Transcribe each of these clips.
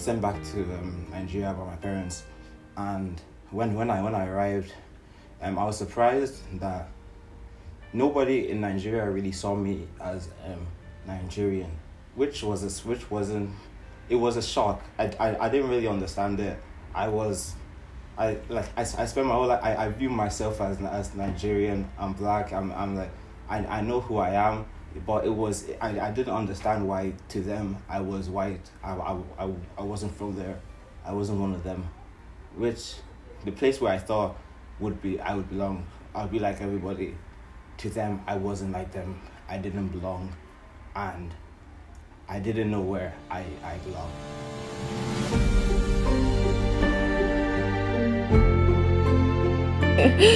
sent back to Nigeria by my parents, and when I arrived, I was surprised that nobody in Nigeria really saw me as Nigerian, which wasn't. It was a shock. I didn't really understand it. I spent my whole life. I view myself as Nigerian. I'm black. I'm like I know who I am, but I didn't understand why to them I was white. I wasn't from there. I wasn't one of them, which the place where I thought I would belong. I'd be like everybody. To them, I wasn't like them. I didn't belong, and I didn't know where I belong.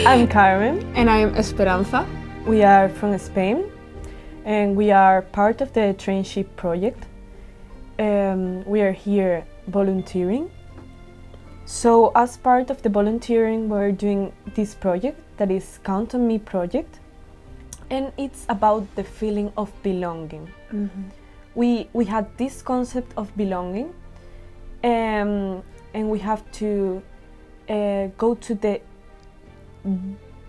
I'm Carmen. And I am Esperanza. We are from Spain, and we are part of the Trainship project. We are here volunteering. So as part of the volunteering, we're doing this project that is Count on Me project, and it's about the feeling of belonging. Mm-hmm. We had this concept of belonging, and we have to go to the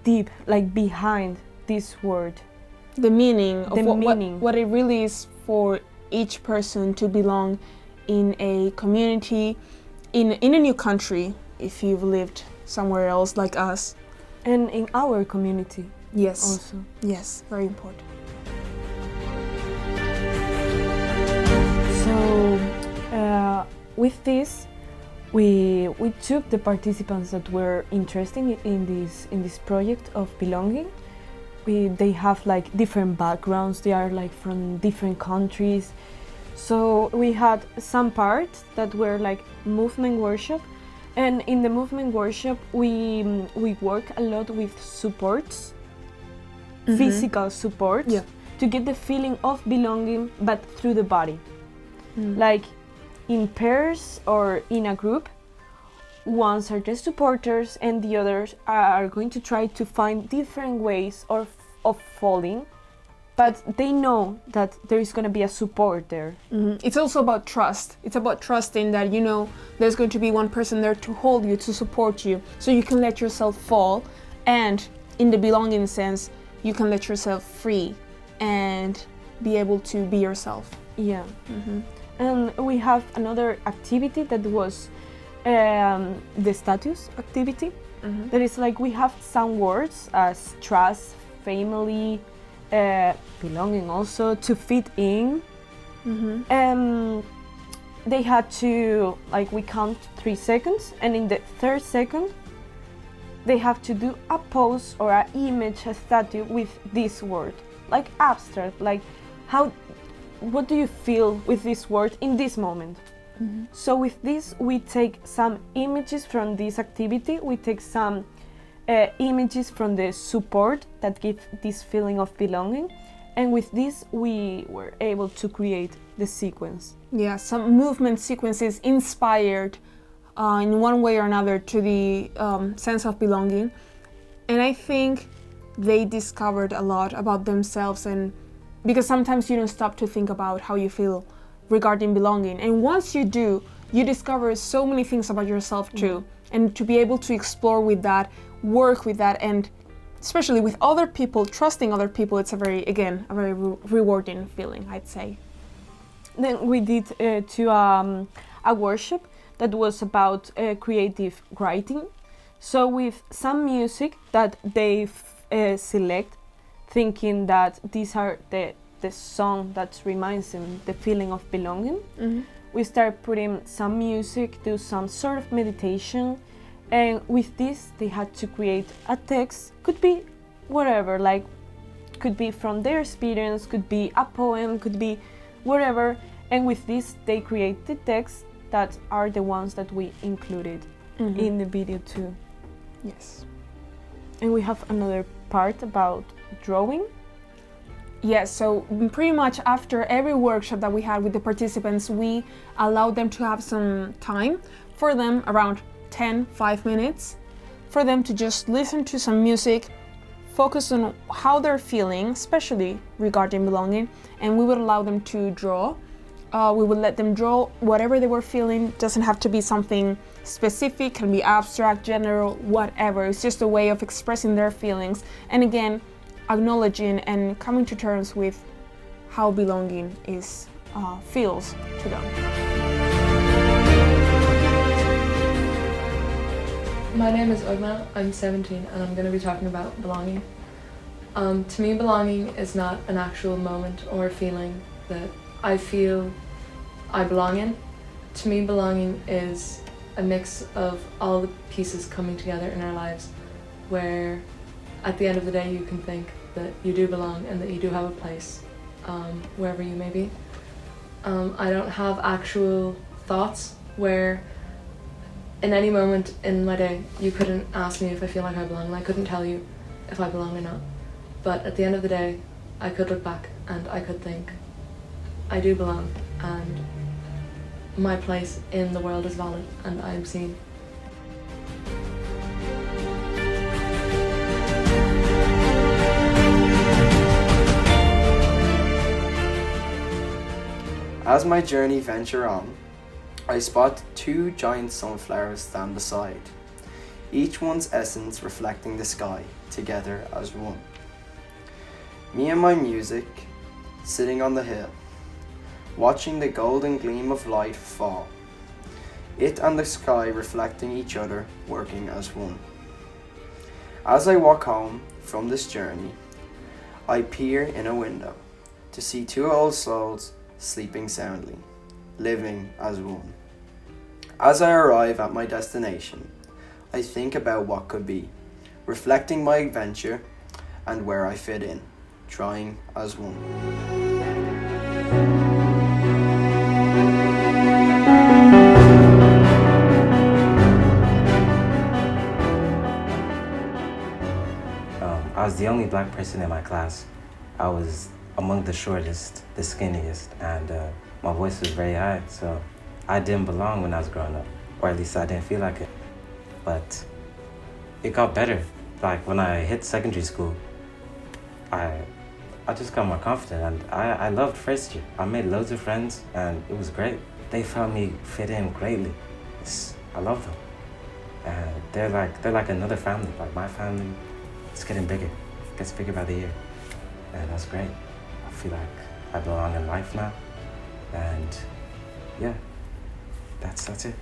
deep, like behind this word. The meaning of meaning. What it really is for each person to belong in a community, in a new country, if you've lived somewhere else like us. And in our community. Yes. Also. Yes, very important. So with this, we took the participants that were interested in this project of belonging. They have like different backgrounds. They are like from different countries. So we had some parts that were like movement workshop, and in the movement workshop we work a lot with supports, Mm-hmm. physical supports, Yeah. to get the feeling of belonging, but through the body. Mm. Like in pairs or in a group, ones are just supporters and the others are going to try to find different ways of falling, but they know that there is going to be a support there. Mm-hmm. It's also about trust. It's about trusting that, you know, there's going to be one person there to hold you, to support you, so you can let yourself fall, and in the belonging sense, you can let yourself free and be able to be yourself. Yeah. Mm-hmm. And we have another activity that was the status activity. Mm-hmm. That is like we have some words as trust, family, belonging also, to fit in. Mm-hmm. They had to, like, we count 3 seconds, and in the 3rd second they have to do a pose or an image, a statue with this word, like abstract, like what do you feel with this word in this moment? Mm-hmm. So with this we take some images from this activity, we take some images from the support that give this feeling of belonging, and with this we were able to create the sequence. Yeah, some movement sequences inspired in one way or another to the sense of belonging. And I think they discovered a lot about themselves, and because sometimes you don't stop to think about how you feel regarding belonging. And once you do, you discover so many things about yourself too. And to be able to explore with that, work with that, and especially with other people, trusting other people, it's a very rewarding feeling, I'd say. Then we did a workshop that was about creative writing. So with some music that they select, thinking that these are the song that reminds them the feeling of belonging. Mm-hmm. We start putting some music, do some sort of meditation, and with this they had to create a text, could be whatever, like could be from their experience, could be a poem, could be whatever, and with this they create the texts that are the ones that we included Mm-hmm. in the video too. Yes. And we have another part about drawing. Yes, so pretty much after every workshop that we had with the participants, we allowed them to have some time for them, around 5 minutes, for them to just listen to some music, focus on how they're feeling, especially regarding belonging, and we would allow them to draw we would let them draw whatever they were feeling. Doesn't have to be something specific, can be abstract, general, whatever. It's just a way of expressing their feelings. And again, acknowledging and coming to terms with how belonging feels to them. My name is Ugma, I'm 17 and I'm going to be talking about belonging. To me, belonging is not an actual moment or feeling that I feel I belong in. To me, belonging is a mix of all the pieces coming together in our lives, where at the end of the day you can think that you do belong and that you do have a place wherever you may be. I don't have actual thoughts where in any moment in my day you couldn't ask me if I feel like I belong, and I couldn't tell you if I belong or not. But at the end of the day, I could look back and I could think, I do belong and my place in the world is valid and I am seen. As my journey venture on, I spot two giant sunflowers stand beside, each one's essence reflecting the sky, together as one. Me and my music, sitting on the hill, watching the golden gleam of light fall, it and the sky reflecting each other, working as one. As I walk home from this journey, I peer in a window to see two old souls sleeping soundly, living as one. As I arrive at my destination, I think about what could be, reflecting my adventure and where I fit in, trying as one. I was the only black person in my class. I was among the shortest, the skinniest, and my voice was very high, so I didn't belong when I was growing up, or at least I didn't feel like it. But it got better. Like when I hit secondary school, I just got more confident, and I loved first year. I made loads of friends and it was great. They felt me fit in greatly. I love them. And they're like another family. Like my family, it's getting bigger. It gets bigger by the year. And that's great. I feel like I belong in life now. And yeah, that's it.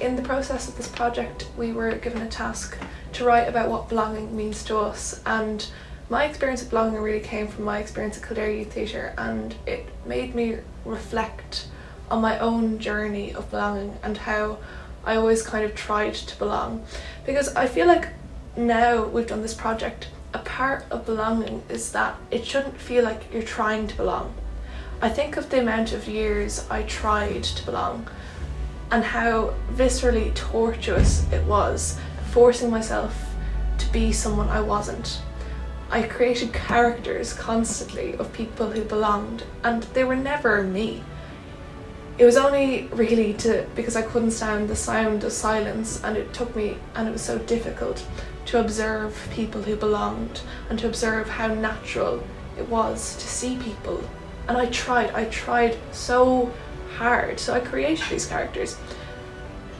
In the process of this project, we were given a task to write about what belonging means to us, and my experience of belonging really came from my experience at Kildare Youth Theatre, and it made me reflect on my own journey of belonging and how I always kind of tried to belong. Because I feel like now we've done this project, a part of belonging is that it shouldn't feel like you're trying to belong. I think of the amount of years I tried to belong and how viscerally tortuous it was, forcing myself to be someone I wasn't. I created characters constantly of people who belonged, and they were never me. It was only really because I couldn't stand the sound of silence, and it took me, and it was so difficult to observe people who belonged and to observe how natural it was to see people. And I tried so hard. So I created these characters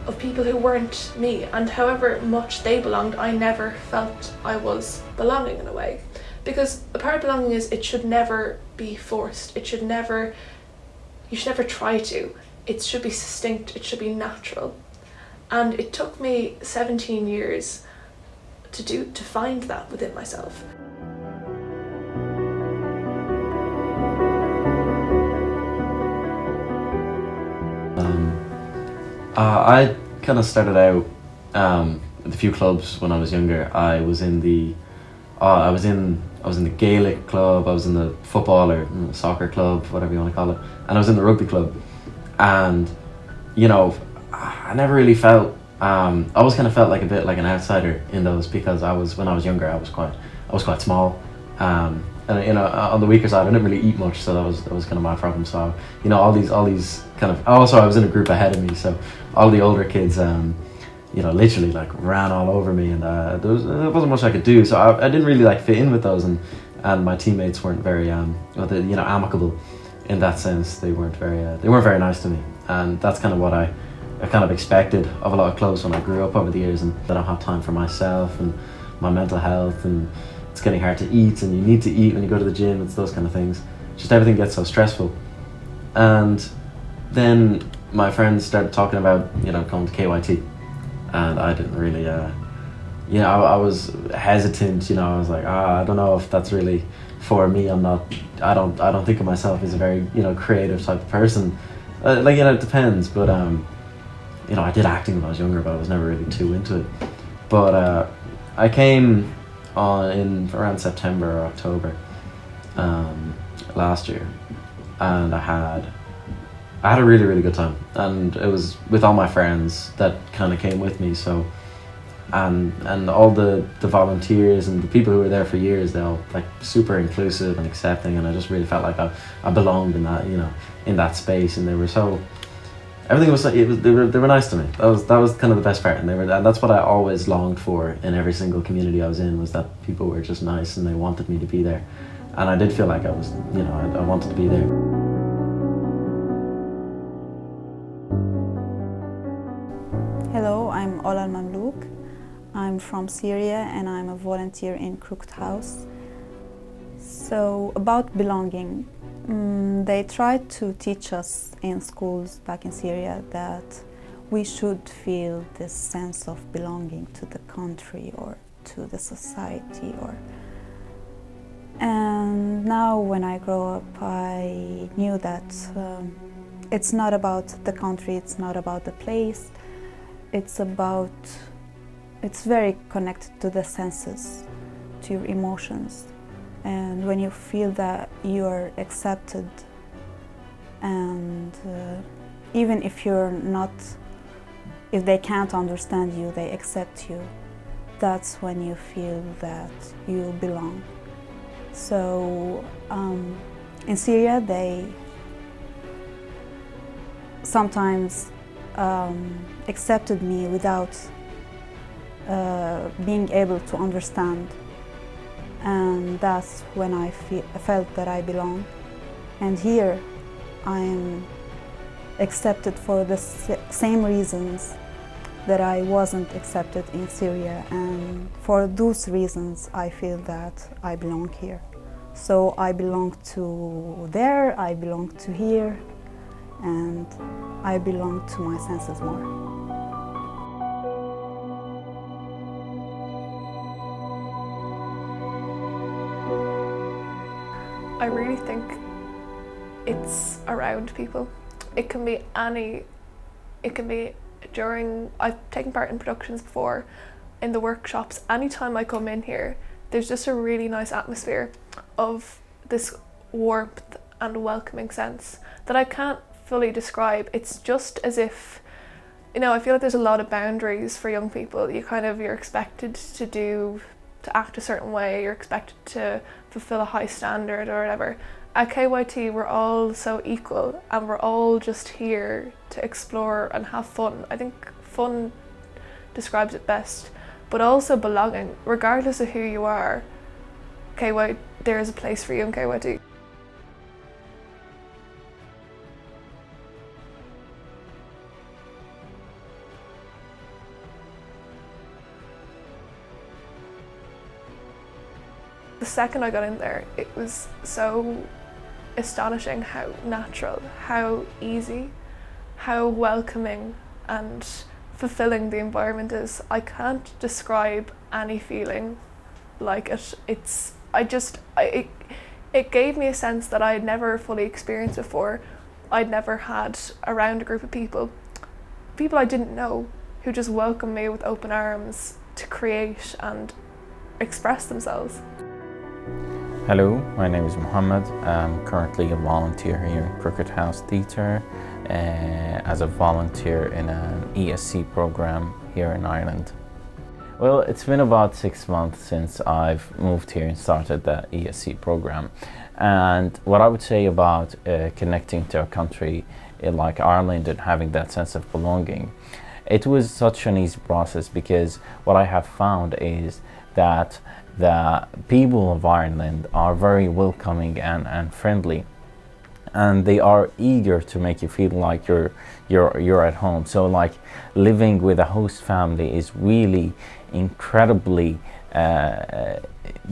of people who weren't me, and however much they belonged, I never felt I was belonging in a way. Because a part of belonging is it should never be forced. You should never try to. It should be distinct, it should be natural. And it took me 17 years to find that within myself. I kind of started out with a few clubs when I was younger. I was in the Gaelic club, I was in the football or soccer club, whatever you want to call it, and I was in the rugby club. And you know, I never really felt. I always kind of felt like a bit like an outsider in those, because when I was younger, I was quite small. And on the weaker side, I didn't really eat much, so that was kind of my problem. So all these kind of, also I was in a group ahead of me, so all the older kids literally like ran all over me, and there wasn't much I could do. So I didn't really like fit in with those, and my teammates weren't very amicable in that sense. They weren't very nice to me, and that's kind of what I kind of expected of a lot of clubs when I grew up over the years, and I don't have time for myself and my mental health, and it's getting hard to eat, and you need to eat when you go to the gym. It's those kind of things. Just everything gets so stressful. And then my friends started talking about going to KYT, and I didn't really I was hesitant. I was like, I don't know if that's really for me. I don't think of myself as a very creative type of person. It depends, but I did acting when I was younger, but I was never really too into it. But I came on in around September or October last year, and I had a really, really good time, and it was with all my friends that kind of came with me. So and all the volunteers and the people who were there for years, they all like super inclusive and accepting, and I just really felt like I belonged in that in that space, and they were so, everything was they were nice to me. That was kind of the best part, and that's what I always longed for in every single community I was in, was that people were just nice and they wanted me to be there, and I did feel like I was I wanted to be there. Hello, I'm Olal Mamlouk. I'm from Syria and I'm a volunteer in Crooked House. So about belonging, they tried to teach us in schools back in Syria that we should feel this sense of belonging to the country or to the society. And now when I grow up, I knew that it's not about the country, it's not about the place, it's very connected to the senses, to your emotions. And when you feel that you are accepted, and even if if they can't understand you, they accept you, that's when you feel that you belong. So in Syria, they sometimes accepted me without being able to understand, and that's when I felt that I belong. And here I am accepted for the same reasons that I wasn't accepted in Syria, and for those reasons I feel that I belong here. So I belong to there, I belong to here, and I belong to my senses more. I really think it's around people. It can be during, I've taken part in productions before, in the workshops. Anytime I come in here, there's just a really nice atmosphere of this warmth and welcoming sense that I can't fully describe. It's just as if, I feel like there's a lot of boundaries for young people. You're expected to act a certain way, you're expected to fulfill a high standard or whatever. At KYT, we're all so equal, and we're all just here to explore and have fun. I think fun describes it best, but also belonging. Regardless of who you are, there is a place for you in KYT. The second I got in there, it was so astonishing how natural, how easy, how welcoming and fulfilling the environment is. I can't describe any feeling like it. It gave me a sense that I had never fully experienced before. I'd never had around a group of people I didn't know, who just welcomed me with open arms to create and express themselves. Hello, my name is Mohammed. I'm currently a volunteer here in Crooked House Theatre as a volunteer in an ESC program here in Ireland. Well, it's been about 6 months since I've moved here and started the ESC program. And what I would say about connecting to a country like Ireland and having that sense of belonging, it was such an easy process, because what I have found is that the people of Ireland are very welcoming and friendly, and they are eager to make you feel like you're at home. So like living with a host family is really incredibly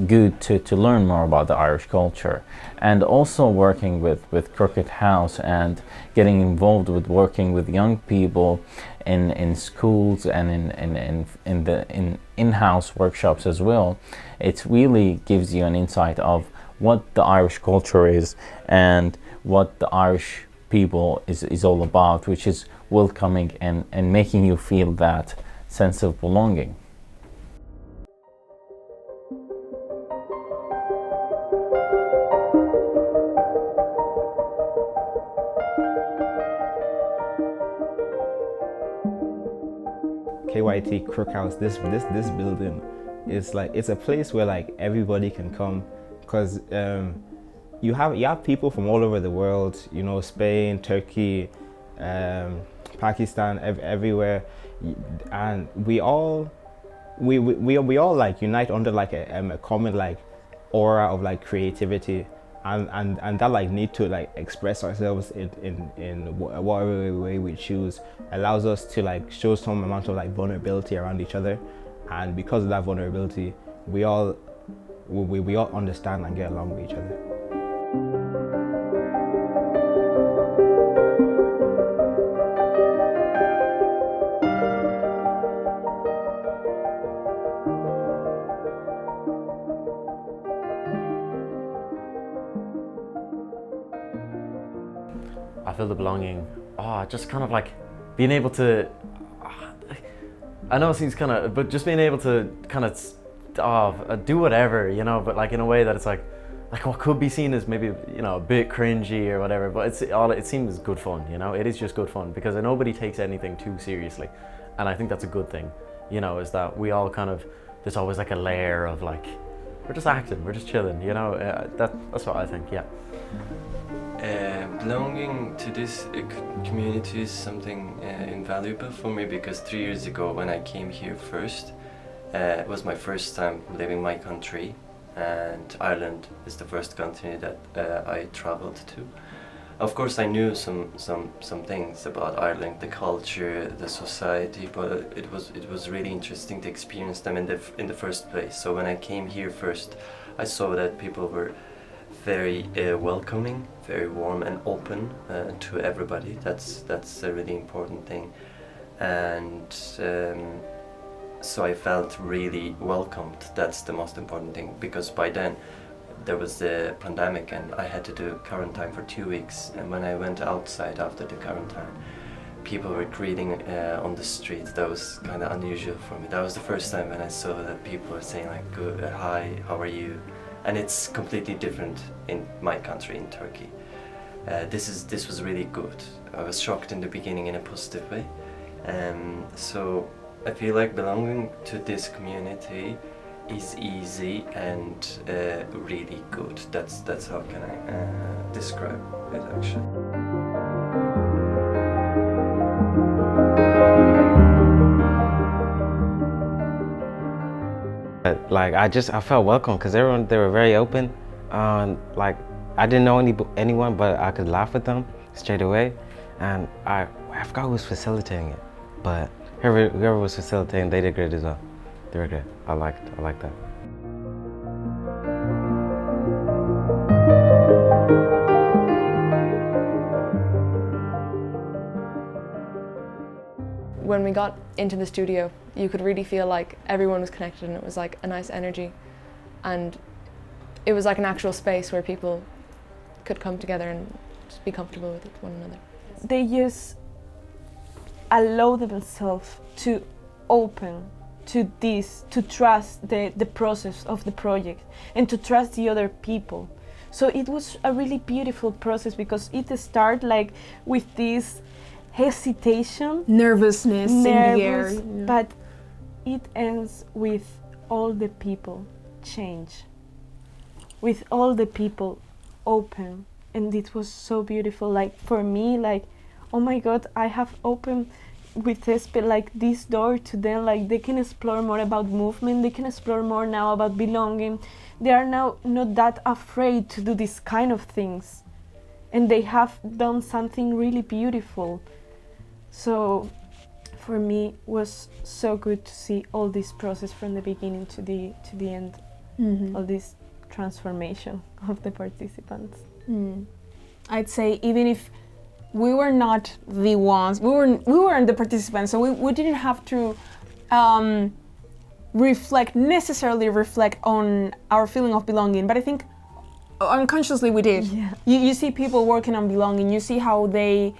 good to learn more about the Irish culture. And also working with Crooked House and getting involved with working with young people in schools and in in-house workshops as well, it really gives you an insight of what the Irish culture is and what the Irish people is all about, which is welcoming and making you feel that sense of belonging. KYT Crook House, this building is like, it's a place where like everybody can come, because you have people from all over the world, you know, Spain, Turkey, Pakistan, everywhere, and we all like unite under like a common like aura of like creativity, and that like need to like express ourselves in whatever way we choose allows us to like show some amount of like vulnerability around each other, and because of that vulnerability, we all understand and get along with each other. I feel the belonging. Just kind of like being able to. I know it seems kind of, but just being able to kind of do whatever, you know, but like in a way that it's like what could be seen as maybe, you know, a bit cringy or whatever, but it seems good fun, you know. It is just good fun because nobody takes anything too seriously, and I think that's a good thing, you know, is that we all kind of, there's always like a layer of like, we're just acting, we're just chilling, you know. That's what I think, yeah. Belonging to this community is something invaluable for me, because 3 years ago when I came here first, it was my first time leaving my country, and Ireland is the first country that I traveled to. Of course, I knew some things about Ireland, the culture, the society, but it was really interesting to experience them in the first place. So when I came here first, I saw that people were very welcoming, very warm and open to everybody. That's a really important thing, and so I felt really welcomed. That's the most important thing, because by then there was the pandemic and I had to do quarantine for 2 weeks, and when I went outside after the quarantine, people were greeting on the street. That was kind of unusual for me. That was the first time when I saw that people were saying like, "Good, hi, how are you?" And it's completely different in my country, in Turkey. This was really good. I was shocked in the beginning in a positive way. So I feel like belonging to this community is easy and really good. That's how can I describe it actually. Like I felt welcome because they were very open. Like I didn't know anyone, but I could laugh with them straight away. And I forgot who was facilitating it, but whoever was facilitating, they did great as well. They were good. I liked that. When we got into the studio, you could really feel like everyone was connected, and it was like a nice energy, and it was like an actual space where people could come together and just be comfortable with one another. They just allow themselves to open to this, to trust the process of the project and to trust the other people. So it was a really beautiful process because it started like with this hesitation, nervousness in the air. but it ends with all the people change, with all the people open, and it was so beautiful. Like for me, like, oh my God, I have opened with Espe like this door to them, like they can explore more about movement, they can explore more now about belonging. They are now not that afraid to do this kind of things, and they have done something really beautiful. So for me was so good to see all this process from the beginning to the end, all this transformation of the participants. I'd say even if we were not the ones, we weren't the participants, so we didn't have to necessarily reflect on our feeling of belonging, but I think unconsciously we did. Yeah. You see people working on belonging, you see how they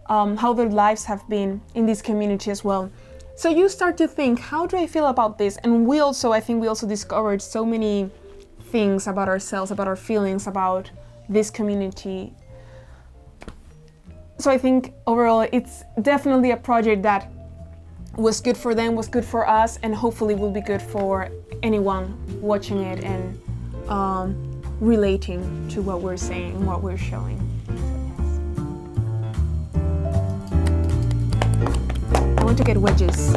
how their lives have been in this community as well. So you start to think, how do I feel about this? And I think we also discovered so many things about ourselves, about our feelings, about this community. So I think overall it's definitely a project that was good for them, was good for us, and hopefully will be good for anyone watching it and relating to what we're saying, what we're showing. I want to get wedges.